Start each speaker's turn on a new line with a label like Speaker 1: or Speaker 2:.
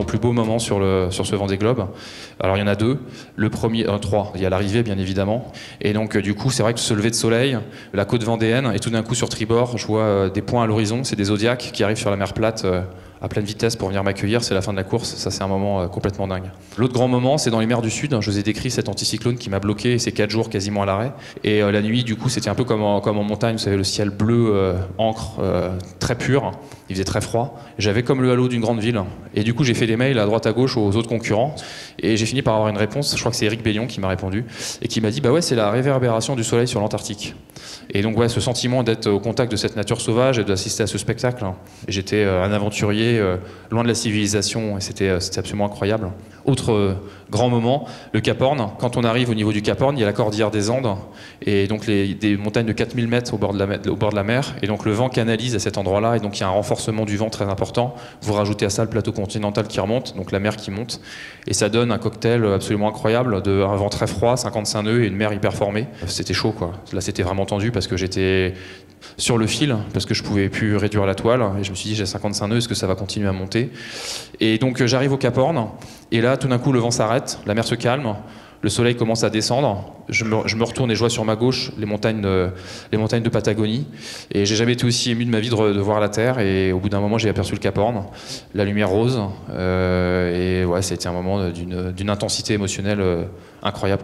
Speaker 1: plus beaux moments sur ce Vendée Globe. Alors il y en a deux, le premier, trois, il y a l'arrivée bien évidemment, et donc du coup c'est vrai que ce lever de soleil, la côte vendéenne, et tout d'un coup sur tribord, je vois des points à l'horizon, c'est des zodiacs qui arrivent sur la mer plate à pleine vitesse pour venir m'accueillir, c'est la fin de la course, ça c'est un moment complètement dingue. L'autre grand moment, c'est dans les mers du Sud, je vous ai décrit cet anticyclone qui m'a bloqué, et ces 4 jours quasiment à l'arrêt, et la nuit du coup c'était un peu comme en montagne, vous savez le ciel bleu, encre, très pur, il faisait très froid, j'avais comme le halo d'une grande ville, et du coup j'ai fait des mails à droite à gauche aux autres concurrents, et j'ai fini par avoir une réponse, je crois que c'est Eric Bellion qui m'a répondu, et qui m'a dit bah ouais c'est la réverbération du soleil sur l'Antarctique. Et donc ouais, ce sentiment d'être au contact de cette nature sauvage et d'assister à ce spectacle. J'étais un aventurier loin de la civilisation et c'était absolument incroyable. Autre grand moment, le Cap Horn. Quand on arrive au niveau du Cap Horn, il y a la cordillère des Andes et donc des montagnes de 4000 mètres au bord de la mer. Et donc le vent canalise à cet endroit-là et donc il y a un renforcement du vent très important. Vous rajoutez à ça le plateau continental qui remonte, donc la mer qui monte. Et ça donne un cocktail absolument incroyable, un vent très froid, 55 nœuds et une mer hyper formée. C'était chaud quoi. Là c'était vraiment tendu parce que j'étais sur le fil, parce que je pouvais plus réduire la toile. Et je me suis dit j'ai 55 nœuds, est-ce que ça va continuer à monter? Et donc j'arrive au Cap Horn et là tout d'un coup le vent s'arrête, la mer se calme. Le soleil commence à descendre, je me retourne et je vois sur ma gauche les montagnes de Patagonie. Et j'ai jamais été aussi ému de ma vie de voir la Terre. Et au bout d'un moment, j'ai aperçu le Cap Horn, la lumière rose. Et ouais, ça a été un moment d'une intensité émotionnelle incroyable.